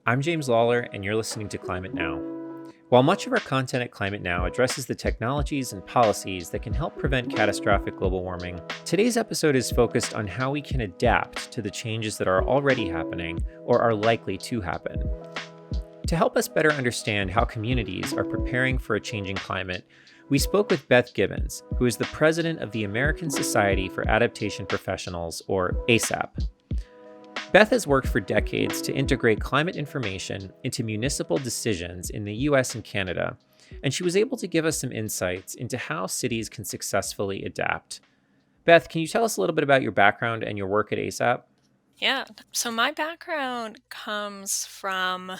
I'm James Lawler, and you're listening to Climate Now. While much of our content at Climate Now addresses the technologies and policies that can help prevent catastrophic global warming, today's episode is focused on how we can adapt to the changes that are already happening or are likely to happen. To help us better understand how communities are preparing for a changing climate, we spoke with Beth Gibbons, who is the president of the American Society for Adaptation Professionals, or ASAP. Beth has worked for decades to integrate climate information into municipal decisions in the US and Canada, and she was able to give us some insights into how cities can successfully adapt. Beth, can you tell us a little bit about your background and your work at ASAP? Yeah, so my background comes from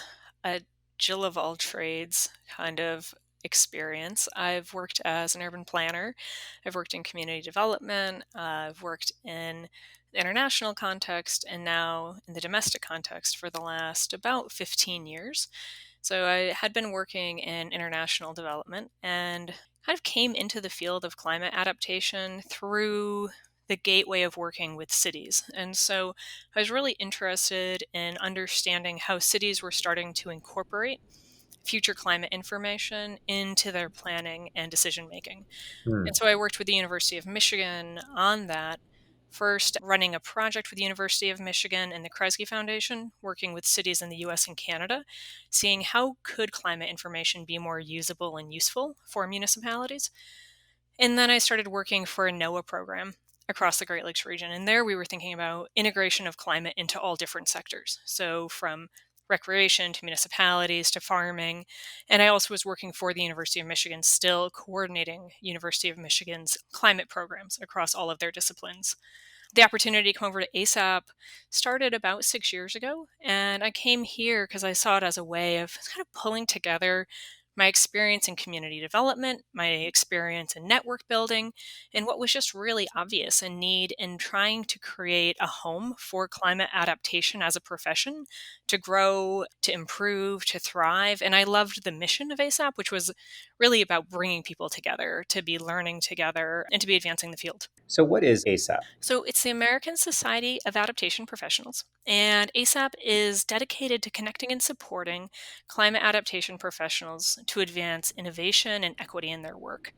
a Jill of all trades kind of experience. I've worked as an urban planner, I've worked in community development, I've worked in the international context, and now in the domestic context for the last about 15 years. So I had been working in international development and kind of came into the field of climate adaptation through the gateway of working with cities. And so I was really interested in understanding how cities were starting to incorporate future climate information into their planning and decision making. Hmm. And so I worked with the University of Michigan on that. First, running a project with the University of Michigan and the Kresge Foundation, working with cities in the US and Canada, seeing how could climate information be more usable and useful for municipalities. And then I started working for a NOAA program across the Great Lakes region. And there we were thinking about integration of climate into all different sectors. So from recreation to municipalities to farming. And I also was working for the University of Michigan, still coordinating University of Michigan's climate programs across all of their disciplines. The opportunity to come over to ASAP started about 6 years ago. And I came here because I saw it as a way of kind of pulling together my experience in community development, my experience in network building, and what was just really obvious a need in trying to create a home for climate adaptation as a profession to grow, to improve, to thrive. And I loved the mission of ASAP, which was really about bringing people together, to be learning together, and to be advancing the field. So, what is ASAP? So it's the American Society of Adaptation Professionals, and ASAP is dedicated to connecting and supporting climate adaptation professionals to advance innovation and equity in their work.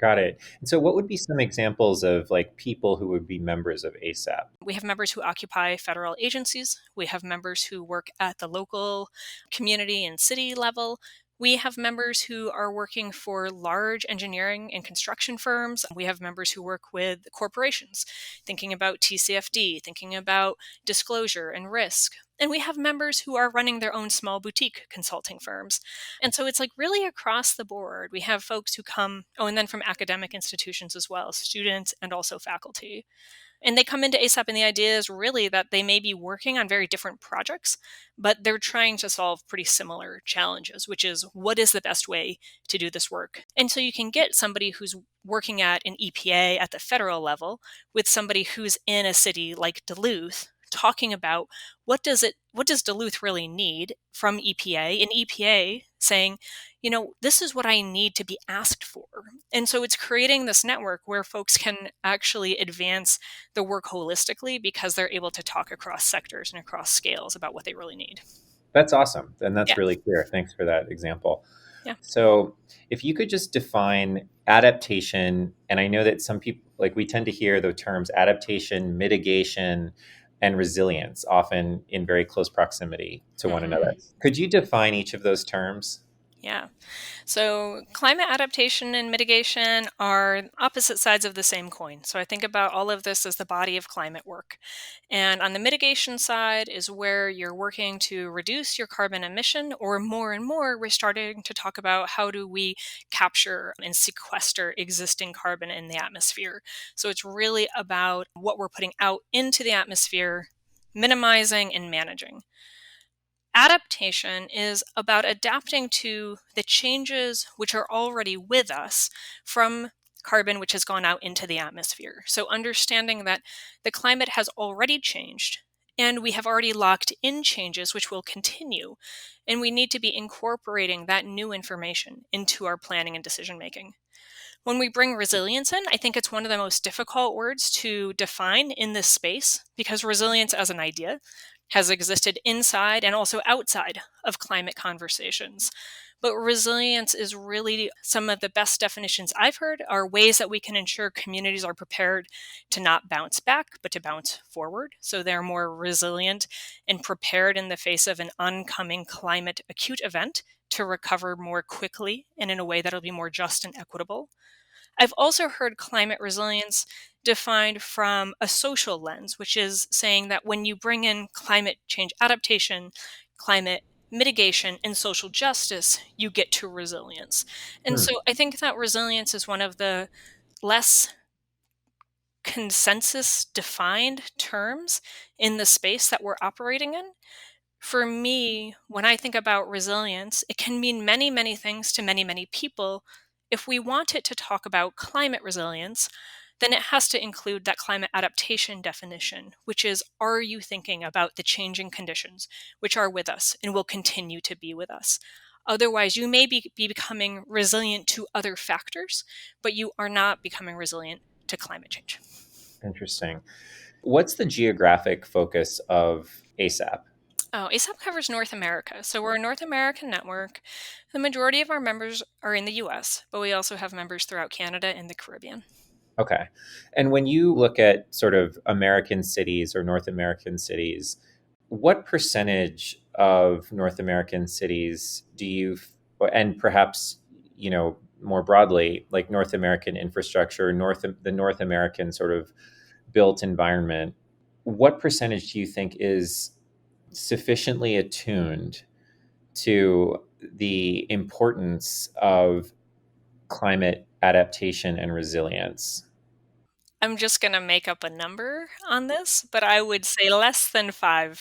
Got it. And so, what would be some examples of people who would be members of ASAP? We have members who occupy federal agencies. We have members who work at the local community and city level. We have members who are working for large engineering and construction firms. We have members who work with corporations, thinking about TCFD, thinking about disclosure and risk. And we have members who are running their own small boutique consulting firms. And so it's like really across the board. We have folks who come, oh, and then from academic institutions as well, students and also faculty. And they come into ASAP, and the idea is really that they may be working on very different projects, but they're trying to solve pretty similar challenges, which is what is the best way to do this work? And so you can get somebody who's working at an EPA at the federal level with somebody who's in a city like Duluth talking about what does Duluth really need from EPA, and EPA saying, this is what I need to be asked for. And so it's creating this network where folks can actually advance the work holistically because they're able to talk across sectors and across scales about what they really need. That's awesome. And that's Yeah. really clear. Thanks for that example. Yeah. So, if you could just define adaptation, and I know that some people, we tend to hear the terms adaptation, mitigation, and resilience often in very close proximity to one another. Mhm. Could you define each of those terms? Yeah. So, climate adaptation and mitigation are opposite sides of the same coin. So, I think about all of this as the body of climate work. And on the mitigation side is where you're working to reduce your carbon emission, or more and more, we're starting to talk about how do we capture and sequester existing carbon in the atmosphere. So, it's really about what we're putting out into the atmosphere, minimizing and managing. Adaptation is about adapting to the changes which are already with us from carbon which has gone out into the atmosphere. So, understanding that the climate has already changed and we have already locked in changes which will continue, and we need to be incorporating that new information into our planning and decision making. When we bring resilience in, I think it's one of the most difficult words to define in this space because resilience as an idea has existed inside and also outside of climate conversations. But resilience is really, some of the best definitions I've heard are ways that we can ensure communities are prepared to not bounce back, but to bounce forward. So they're more resilient and prepared in the face of an oncoming climate acute event to recover more quickly and in a way that'll be more just and equitable. I've also heard climate resilience defined from a social lens, which is saying that when you bring in climate change adaptation, climate mitigation, and social justice, you get to resilience. And Hmm. so I think that resilience is one of the less consensus defined terms in the space that we're operating in. For me, when I think about resilience, it can mean many, many things to many, many people. If we want it to talk about climate resilience, then it has to include that climate adaptation definition, which is, are you thinking about the changing conditions which are with us and will continue to be with us? Otherwise, you may be becoming resilient to other factors, but you are not becoming resilient to climate change. Interesting. What's the geographic focus of ASAP? Oh, ASAP covers North America. So we're a North American network. The majority of our members are in the US, but we also have members throughout Canada and the Caribbean. Okay. And when you look at sort of American cities or North American cities, what percentage of North American cities do you, and perhaps, more broadly, like North American infrastructure, the North American sort of built environment, what percentage do you think is sufficiently attuned to the importance of climate adaptation and resilience? I'm just going to make up a number on this, but I would say less than 5%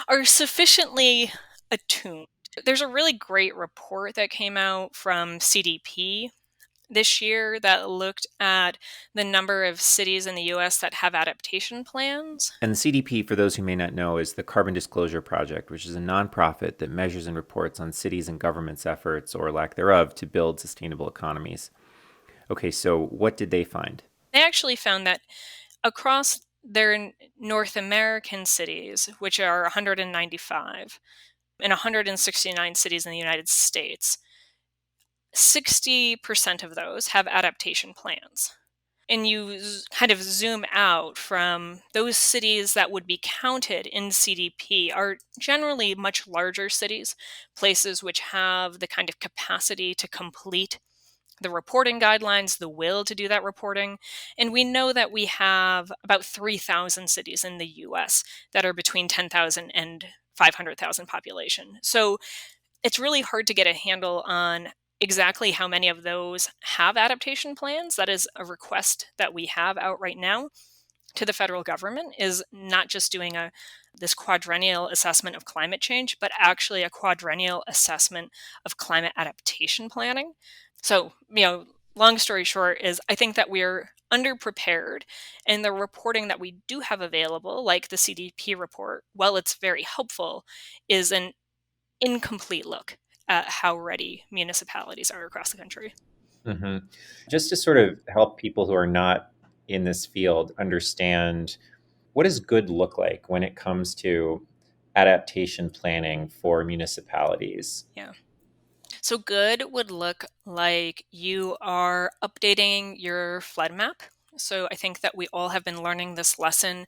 are sufficiently attuned. There's a really great report that came out from CDP this year that looked at the number of cities in the US that have adaptation plans. And the CDP, for those who may not know, is the Carbon Disclosure Project, which is a nonprofit that measures and reports on cities and governments' efforts, or lack thereof, to build sustainable economies. Okay, so what did they find? They actually found that across their North American cities, which are 195, and 169 cities in the United States, 60% of those have adaptation plans. And you kind of zoom out from those cities that would be counted in CDP are generally much larger cities, places which have the kind of capacity to complete the reporting guidelines, the will to do that reporting. And we know that we have about 3,000 cities in the US that are between 10,000 and 500,000 population. So it's really hard to get a handle on exactly how many of those have adaptation plans. That is a request that we have out right now to the federal government, is not just doing this quadrennial assessment of climate change, but actually a quadrennial assessment of climate adaptation planning. So, long story short is I think that we're underprepared, and the reporting that we do have available, like the CDP report, while it's very helpful, is an incomplete look at how ready municipalities are across the country. Hmm. Just to sort of help people who are not in this field understand, what does good look like when it comes to adaptation planning for municipalities? Yeah. So good would look like you are updating your flood map. So I think that we all have been learning this lesson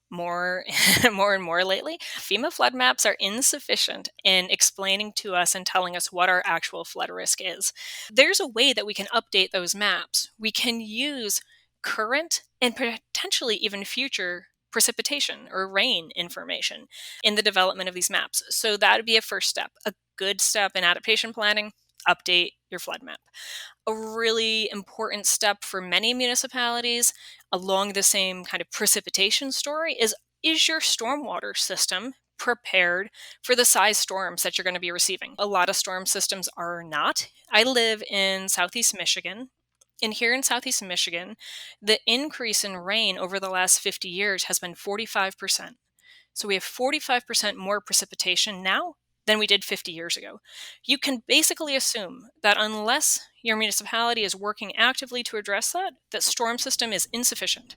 more more and more lately. FEMA flood maps are insufficient in explaining to us and telling us what our actual flood risk is. There's a way that we can update those maps. We can use current and potentially even future precipitation or rain information in the development of these maps. So that would be a first step. A good step in adaptation planning, update your flood map. A really important step for many municipalities along the same kind of precipitation story is your stormwater system prepared for the size storms that you're going to be receiving? A lot of storm systems are not. I live in Southeast Michigan. And here in Southeast Michigan, the increase in rain over the last 50 years has been 45%. So we have 45% more precipitation now than we did 50 years ago. You can basically assume that unless your municipality is working actively to address that, that storm system is insufficient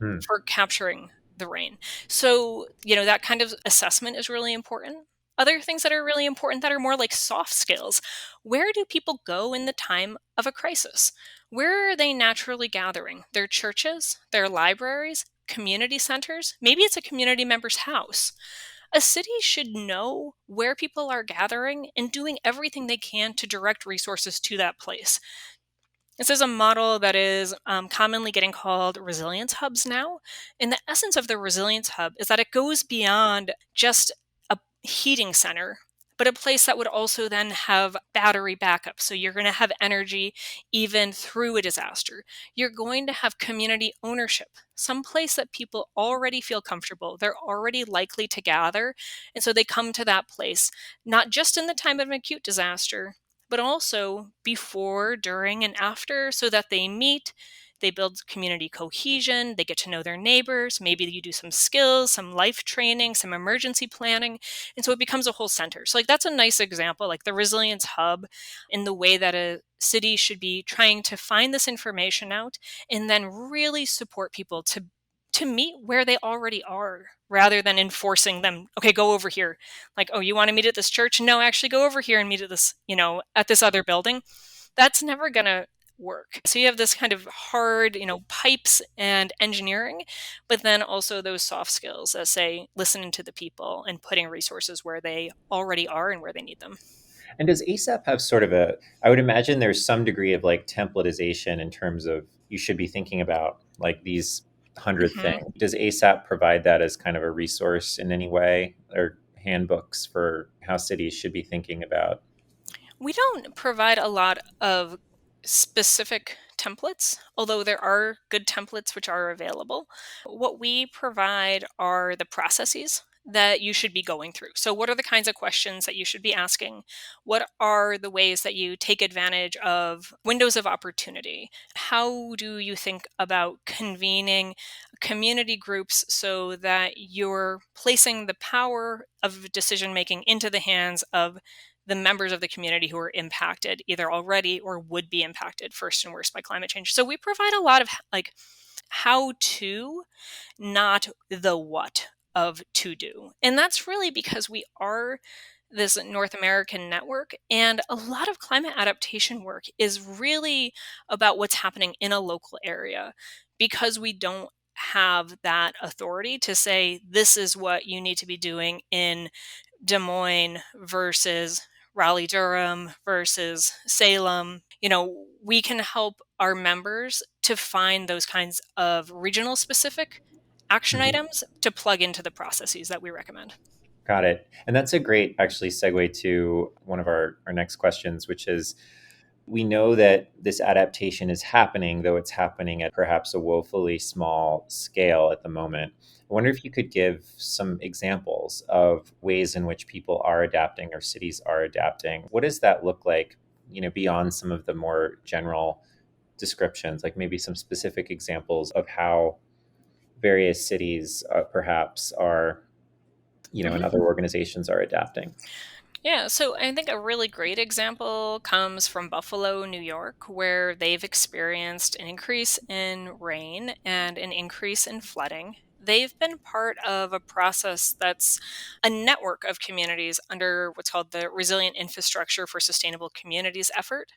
Hmm. for capturing the rain. So, that kind of assessment is really important. Other things that are really important that are more like soft skills. Where do people go in the time of a crisis? Where are they naturally gathering? Their churches, their libraries, community centers? Maybe it's a community member's house. A city should know where people are gathering and doing everything they can to direct resources to that place. This is a model that is commonly getting called resilience hubs now. And the essence of the resilience hub is that it goes beyond just a heating center, but a place that would also then have battery backup. So you're going to have energy even through a disaster. You're going to have community ownership, some place that people already feel comfortable. They're already likely to gather. And so they come to that place, not just in the time of an acute disaster, but also before, during, and after, so that they meet, they build community cohesion, they get to know their neighbors, maybe you do some skills, some life training, some emergency planning, and so it becomes a whole center. So that's a nice example, like the resilience hub, in the way that a city should be trying to find this information out and then really support people to meet where they already are rather than enforcing them. Okay, go over here. Like, oh, you want to meet at this church? No, actually go over here and meet at this, at this other building. That's never going to work. So you have this kind of hard, pipes and engineering, but then also those soft skills that say listening to the people and putting resources where they already are and where they need them. And does ASAP have sort of I would imagine there's some degree of like templatization in terms of you should be thinking about like these 100 Mhm. things. Does ASAP provide that as kind of a resource in any way, or handbooks for how cities should be thinking about? We don't provide a lot of specific templates, although there are good templates which are available. What we provide are the processes that you should be going through. So, what are the kinds of questions that you should be asking? What are the ways that you take advantage of windows of opportunity? How do you think about convening community groups so that you're placing the power of decision making into the hands of the members of the community who are impacted either already or would be impacted first and worst by climate change? So we provide a lot of like how to, not the what of to do. And that's really because we are this North American network, and a lot of climate adaptation work is really about what's happening in a local area because we don't have that authority to say this is what you need to be doing in Des Moines versus Raleigh Durham versus Salem. We can help our members to find those kinds of regional specific action Mhm. items to plug into the processes that we recommend. Got it. And that's a great actually segue to one of our next questions, which is we know that this adaptation is happening, though it's happening at perhaps a woefully small scale at the moment. I wonder if you could give some examples of ways in which people are adapting or cities are adapting. What does that look like, beyond some of the more general descriptions, like maybe some specific examples of how various cities perhaps are, and Mhm. other organizations are adapting? Yeah, so I think a really great example comes from Buffalo, New York, where they've experienced an increase in rain and an increase in flooding. They've been part of a process that's a network of communities under what's called the Resilient Infrastructure for Sustainable Communities effort.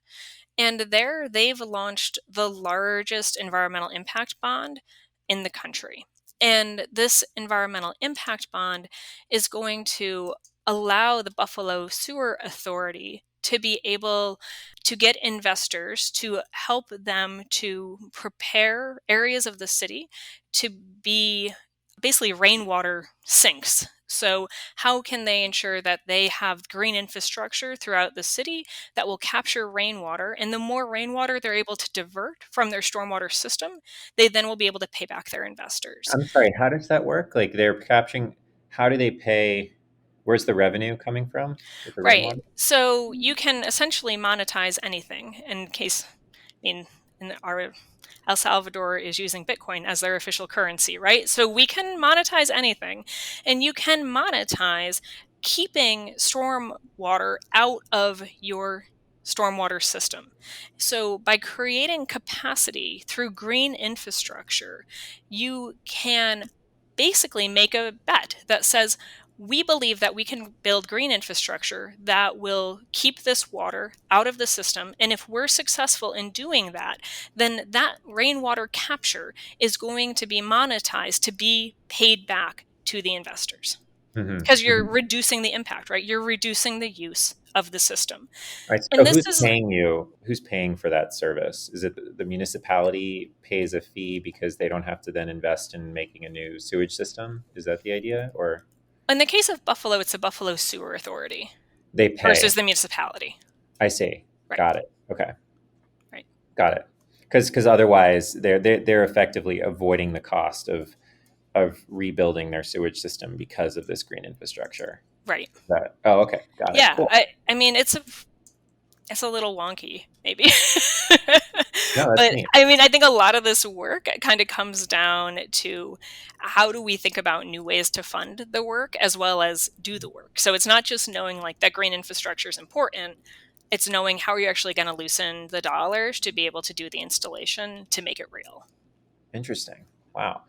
And there they've launched the largest environmental impact bond in the country. And this environmental impact bond is going to allow the Buffalo Sewer Authority to be able to get investors to help them to prepare areas of the city to be basically rainwater sinks. So, how can they ensure that they have green infrastructure throughout the city that will capture rainwater? And the more rainwater they're able to divert from their stormwater system, they then will be able to pay back their investors. I'm sorry, how does that work? Like they're capturing, how do they pay? Where's the revenue coming from with the Right. rainwater? So you can essentially monetize anything in case, in our El Salvador is using Bitcoin as their official currency, right? So we can monetize anything, and you can monetize keeping storm water out of your stormwater system. So by creating capacity through green infrastructure, you can basically make a bet that says, we believe that we can build green infrastructure that will keep this water out of the system. And if we're successful in doing that, then that rainwater capture is going to be monetized to be paid back to the investors. Hmm. Because you're Hmm. reducing the impact, right? You're reducing the use of the system. Right. So And this who's is, paying you? Who's paying for that service? Is it the municipality pays a fee because they don't have to then invest in making a new sewage system? Is that the idea? Or in the case of Buffalo, it's the Buffalo Sewer Authority they pay? versus the municipality. I see. Right, Got it. Okay. right, Got it. Because otherwise they're effectively avoiding the cost of rebuilding their sewage system because of this green infrastructure. right. That, oh, okay. Got it. Yeah, Cool. I mean, it's a little wonky, maybe. No, that's But neat. I mean, I think a lot of this work kind of comes down to how do we think about new ways to fund the work as well as do the work. So it's not just knowing like that green infrastructure is important. It's knowing how are you actually going to loosen the dollars to be able to do the installation to make it real. Interesting. Wow.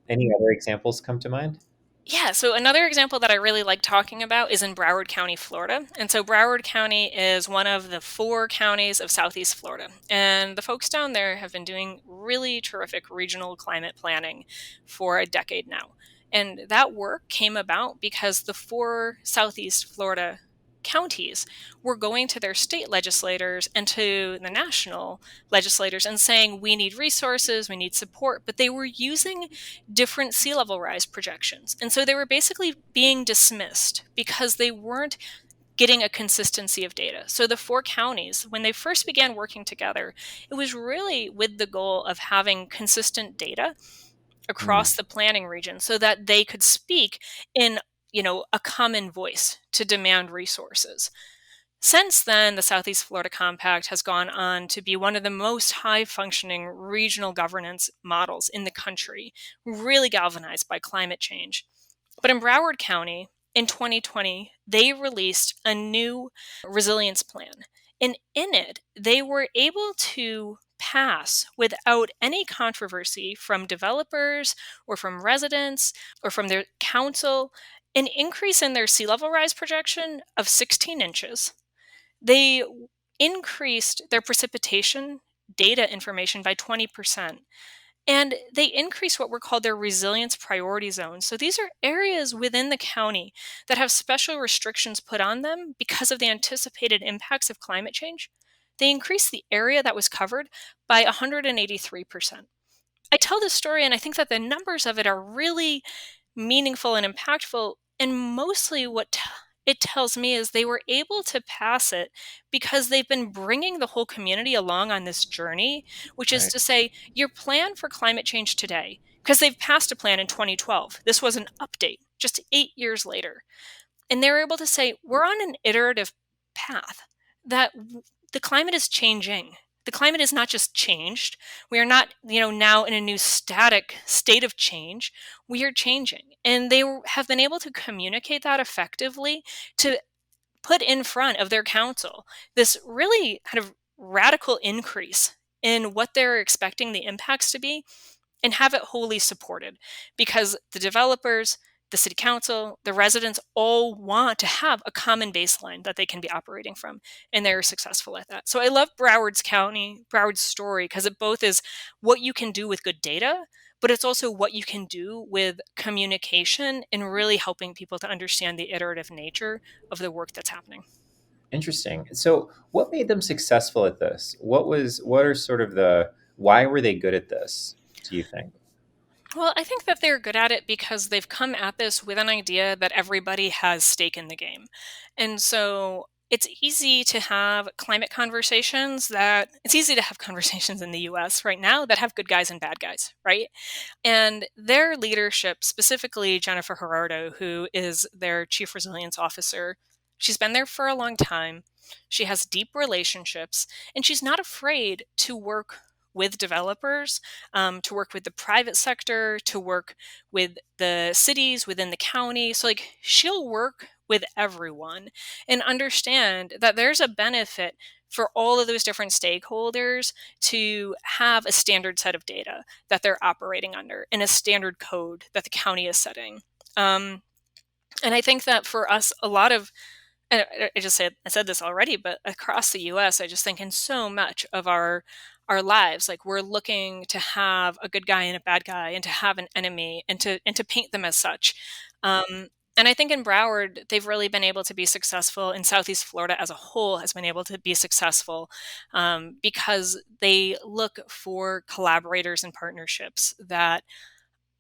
Any other examples come to mind? Yeah, so another example that I really like talking about is in Broward County, Florida. And so Broward County is one of the 4 counties of Southeast Florida. And the folks down there have been doing really terrific regional climate planning for a decade now. And that work came about because the 4 Southeast Florida counties were going to their state legislators and to the national legislators and saying, we need resources, we need support, but they were using different sea level rise projections. And so they were basically being dismissed because they weren't getting a consistency of data. So the 4 counties, when they first began working together, it was really with the goal of having consistent data Mm, across the planning region so that they could speak in a common voice to demand resources. Since then, the Southeast Florida Compact has gone on to be one of the most high functioning regional governance models in the country, really galvanized by climate change. But in Broward County in 2020, they released a new resilience plan. And in it, they were able to pass without any controversy from developers or from residents or from their council an increase in their sea level rise projection of 16 inches. They increased their precipitation data information by 20%. And they increased what were called their resilience priority zones. So these are areas within the county that have special restrictions put on them because of the anticipated impacts of climate change. They increased the area that was covered by 183%. I tell this story and I think that the numbers of it are really meaningful and impactful. And mostly what it tells me is they were able to pass it because they've been bringing the whole community along on this journey, which is right. to say, your plan for climate change today, because they've passed a plan in 2012. This was an update just 8 years later. And they were able to say, we're on an iterative path that the climate is changing. The climate is not just changed. We are not, now in a new static state of change. We are changing. And they have been able to communicate that effectively to put in front of their council this really kind of radical increase in what they're expecting the impacts to be and have it wholly supported because the developers, the city council, the residents all want to have a common baseline that they can be operating from, and they're successful at that. So I love Broward's story, because it both is what you can do with good data, but it's also what you can do with communication and really helping people to understand the iterative nature of the work that's happening. Interesting. So, what made them successful at this? What are sort of why were they good at this, do you think? Well, I think that they're good at it because they've come at this with an idea that everybody has stake in the game. And so it's easy to have climate conversations that it's easy to have conversations in the US right now that have good guys and bad guys, right? And their leadership, specifically Jennifer Gerardo, who is their chief resilience officer, she's been there for a long time. She has deep relationships, and she's not afraid to work with developers, to work with the private sector, to work with the cities within the county. So, she'll work with everyone and understand that there's a benefit for all of those different stakeholders to have a standard set of data that they're operating under and a standard code that the county is setting. And I think that for us, a lot of, I said this already, but across the U.S., I just think in so much of our lives, like we're looking to have a good guy and a bad guy, and to have an enemy, and to paint them as such. And I think in Broward, they've really been able to be successful, and Southeast Florida as a whole has been able to be successful because they look for collaborators and partnerships that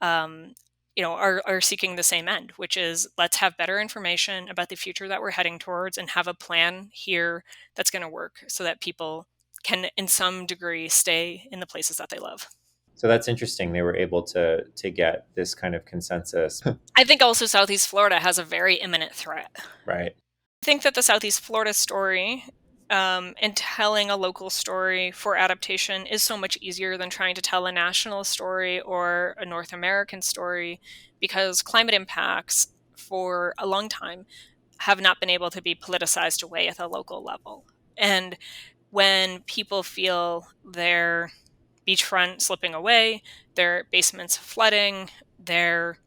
um, are seeking the same end, which is let's have better information about the future that we're heading towards and have a plan here that's going to work so that people can, in some degree, stay in the places that they love. So that's interesting. They were able to get this kind of consensus. I think also Southeast Florida has a very imminent threat. Right. I think that the Southeast Florida story and telling a local story for adaptation is so much easier than trying to tell a national story or a North American story, because climate impacts for a long time have not been able to be politicized away at the local level. And when people feel their beachfront slipping away, their basements flooding, their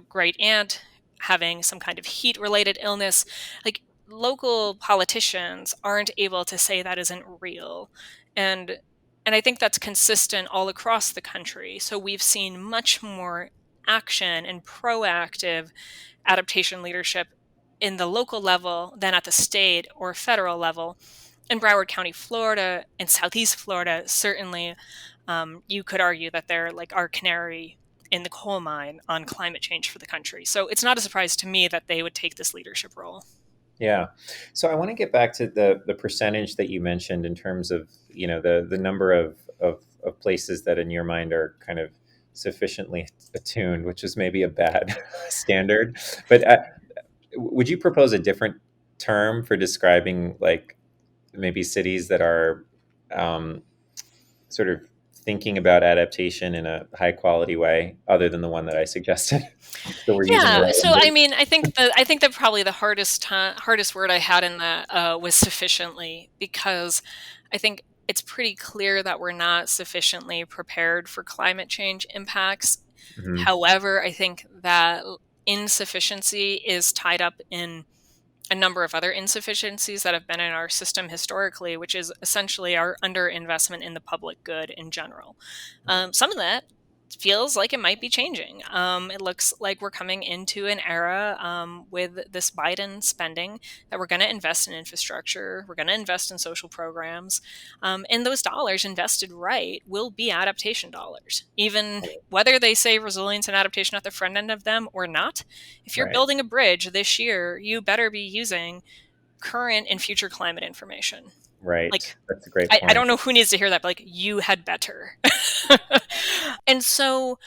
great aunt having some kind of heat related illness, like local politicians aren't able to say that isn't real. And I think that's consistent all across the country. So we've seen much more action and proactive adaptation leadership in the local level than at the state or federal level. In Broward County, Florida, and Southeast Florida, certainly, you could argue that they're like our canary in the coal mine on climate change for the country. So it's not a surprise to me that they would take this leadership role. Yeah. So I want to get back to the percentage that you mentioned in terms of, the number of places that in your mind are kind of sufficiently attuned, which is maybe a bad standard. But would you propose a different term for describing like maybe cities that are sort of thinking about adaptation in a high quality way, other than the one that I suggested? So we're using the Yeah. right So one. I mean, I think that probably the hardest word I had in that was sufficiently, because I think it's pretty clear that we're not sufficiently prepared for climate change impacts. Mhm. However, I think that insufficiency is tied up in a number of other insufficiencies that have been in our system historically, which is essentially our underinvestment in the public good in general. Some of that feels like it might be changing. It looks like we're coming into an era with this Biden spending that we're going to invest in infrastructure, we're going to invest in social programs, and those dollars invested right will be adaptation dollars, even whether they say resilience and adaptation at the front end of them or not. If you're Right. building a bridge this year, you better be using current and future climate information. Right. Like, That's a great I point. don't know who needs to hear that, but like, you had better. And so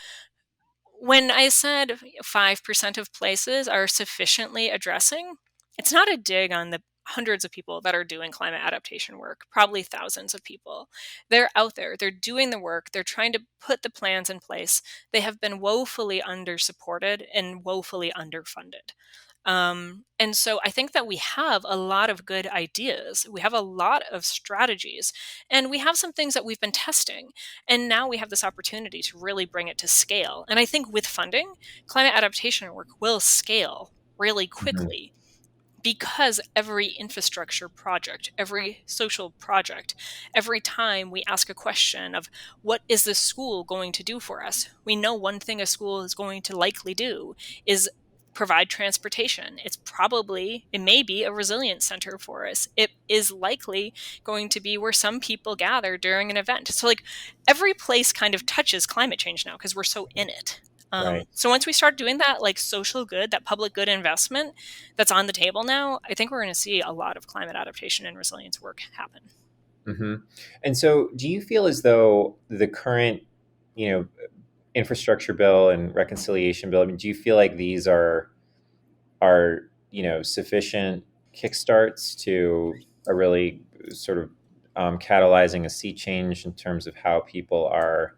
when I said 5% of places are sufficiently addressing, it's not a dig on the hundreds of people that are doing climate adaptation work, probably thousands of people. They're out there, they're doing the work, they're trying to put the plans in place. They have been woefully under supported and woefully underfunded. And so I think that we have a lot of good ideas. We have a lot of strategies, and we have some things that we've been testing. And now we have this opportunity to really bring it to scale. And I think with funding, climate adaptation work will scale really Mhm. quickly, because every infrastructure project, every social project, every time we ask a question of what is this school going to do for us, we know one thing a school is going to likely do is provide transportation. It may be a resilience center for us. It is likely going to be where some people gather during an event. So, like, every place kind of touches climate change now because we're so in it. Right. So once we start doing that, like social good, that public good investment that's on the table now, I think we're going to see a lot of climate adaptation and resilience work happen. Hmm. And so, do you feel as though the current, you know, infrastructure bill and reconciliation bill? I mean, do you feel like these are sufficient kickstarts to a really sort of catalyzing a sea change in terms of how people are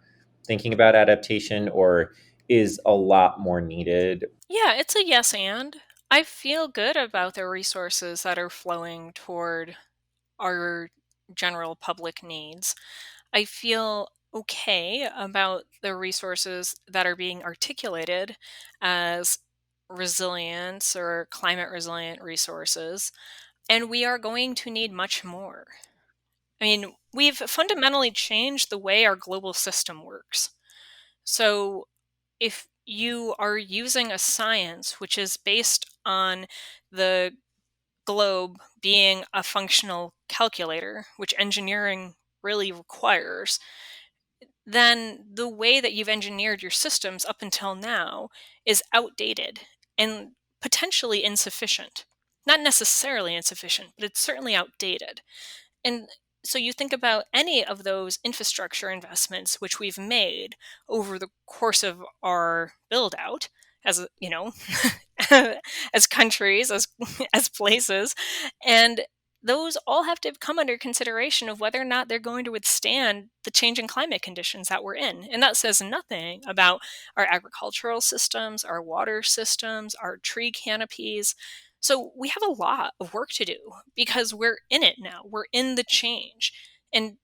thinking about adaptation, or is a lot more needed? Yeah, it's a yes and. I feel good about the resources that are flowing toward our general public needs. I feel okay about the resources that are being articulated as resilience or climate resilient resources, and we are going to need much more. I mean, we've fundamentally changed the way our global system works. So, if you are using a science which is based on the globe being a functional calculator, which engineering really requires, then the way that you've engineered your systems up until now is outdated and potentially insufficient. Not necessarily insufficient, but it's certainly outdated. And so you think about any of those infrastructure investments which we've made over the course of our build out as as countries, as places, and those all have to come under consideration of whether or not they're going to withstand the changing climate conditions that we're in. And that says nothing about our agricultural systems, our water systems, our tree canopies. So we have a lot of work to do because we're in it now. We're in the change. And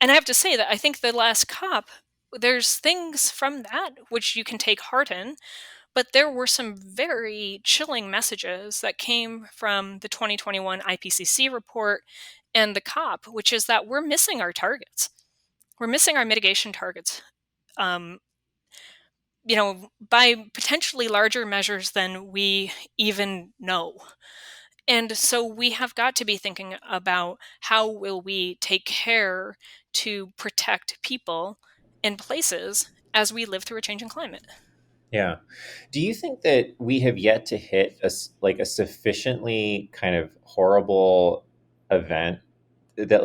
and I have to say that I think the last COP, there's things from that which you can take heart in, but there were some very chilling messages that came from the 2021 IPCC report and the COP, which is that we're missing our targets. We're missing our mitigation targets. Um, by potentially larger measures than we even know. And so we have got to be thinking about how will we take care to protect people and places as we live through a changing climate. Yeah. Do you think that we have yet to hit like a sufficiently kind of horrible event that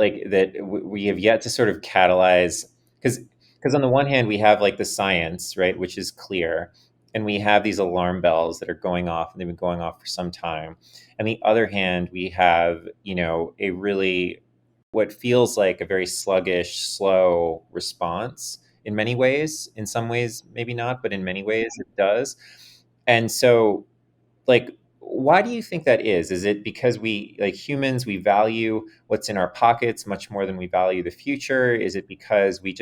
we have yet to sort of catalyze? Because on the one hand we have like the science, right, which is clear, and we have these alarm bells that are going off, and they've been going off for some time. On the other hand, we have, a really, what feels like a very sluggish, slow response in many ways. In some ways maybe not, but in many ways it does. And so, like, why do you think that is it because we, like humans, we value what's in our pockets much more than we value the future? Is it because we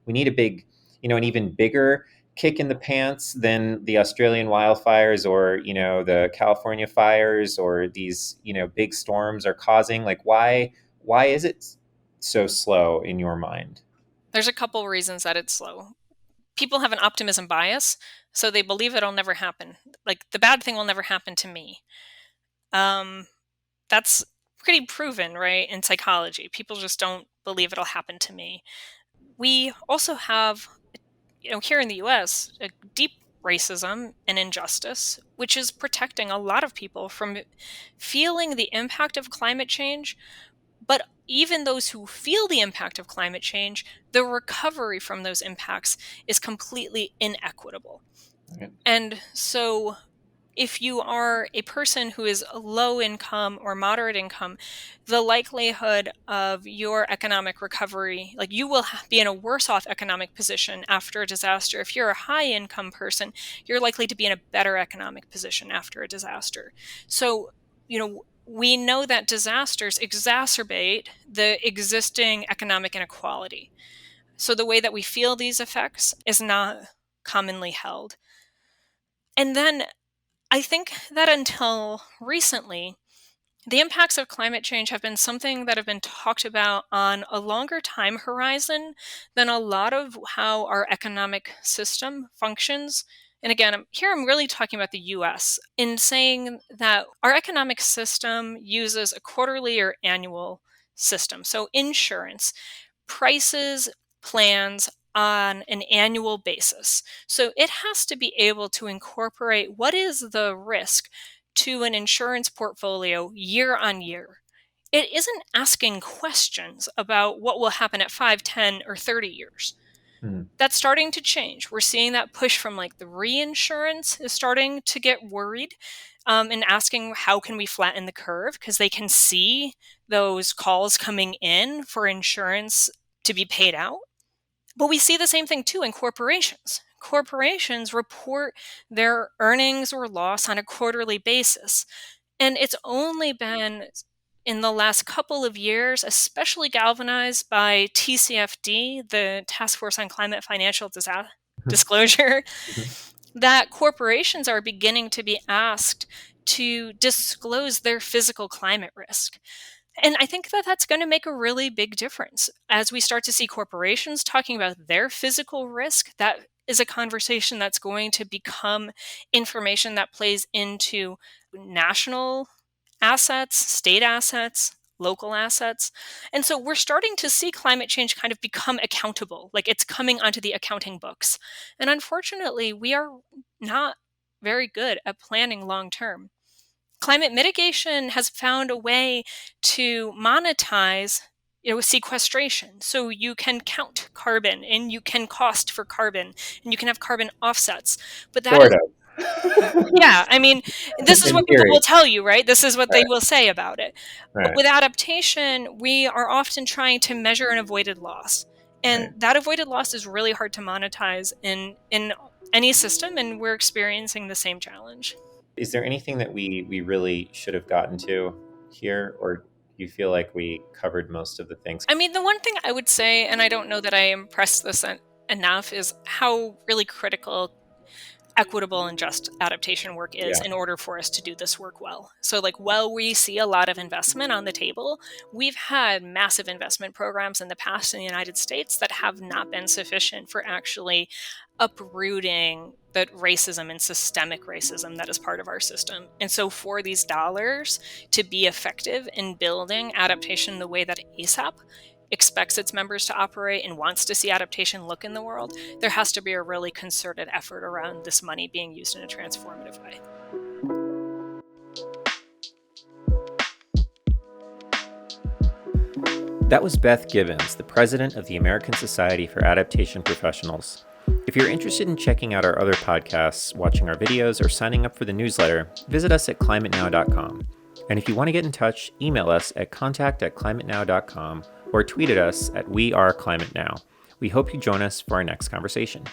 need a big, an even bigger kick in the pants than the Australian wildfires, or the California fires, or these big storms are causing? Like, why is it so slow in your mind? There's a couple reasons that it's slow. People have an optimism bias, so they believe it'll never happen. Like the bad thing will never happen to me. Um, that's pretty proven, right, in psychology. People just don't believe it'll happen to me. We also have, here in the US, a deep racism and injustice, which is protecting a lot of people from feeling the impact of climate change. But even those who feel the impact of climate change, the recovery from those impacts is completely inequitable. Okay. And so if you are a person who is low income or moderate income, the likelihood of your economic recovery, like you will be in a worse off economic position after a disaster. If you're a high income person, you're likely to be in a better economic position after a disaster. So, we know that disasters exacerbate the existing economic inequality. So the way that we feel these effects is not commonly held. And then I think that until recently, the impacts of climate change have been something that have been talked about on a longer time horizon than a lot of how our economic system functions. And again, I'm really talking about the US in saying that our economic system uses a quarterly or annual system. So insurance prices plans on an annual basis. So it has to be able to incorporate what is the risk to an insurance portfolio year on year. It isn't asking questions about what will happen at 5, 10, or 30 years. Hmm. That's starting to change. We're seeing that push from like the reinsurance is starting to get worried and asking how can we flatten the curve because they can see those calls coming in for insurance to be paid out. But we see the same thing too in corporations. Corporations report their earnings or loss on a quarterly basis. And it's only been in the last couple of years, especially galvanized by TCFD, the Task Force on Climate Financial Disclosure, that corporations are beginning to be asked to disclose their physical climate risk. And I think that that's going to make a really big difference. As we start to see corporations talking about their physical risk, that is a conversation that's going to become information that plays into national assets, state assets, local assets. And so we're starting to see climate change kind of become accountable, like it's coming onto the accounting books. And unfortunately, we are not very good at planning long term. Climate mitigation has found a way to monetize sequestration. So you can count carbon and you can cost for carbon and you can have carbon offsets. But that Sort is, of. yeah, I mean, this is In what people theory. will tell you, right? This is what they Right. will say about it. But Right. with adaptation, we are often trying to measure an avoided loss. And Right. that avoided loss is really hard to monetize in any system, and we're experiencing the same challenge. Is there anything that we really should have gotten to here, or do you feel like we covered most of the things? I mean, the one thing I would say, and I don't know that I impressed this enough, is how really critical equitable and just adaptation work is Yeah. in order for us to do this work well. So, like, while we see a lot of investment on the table, we've had massive investment programs in the past in the United States that have not been sufficient for actually uprooting the racism and systemic racism that is part of our system. And so for these dollars to be effective in building adaptation the way that ASAP expects its members to operate and wants to see adaptation look in the world, there has to be a really concerted effort around this money being used in a transformative way. That was Beth Gibbons, the president of the American Society for Adaptation Professionals. If you're interested in checking out our other podcasts, watching our videos, or signing up for the newsletter, visit us at climatenow.com. And if you want to get in touch, email us at contact@climatenow.com or tweet at us at @WeAreClimateNow. We hope you join us for our next conversation.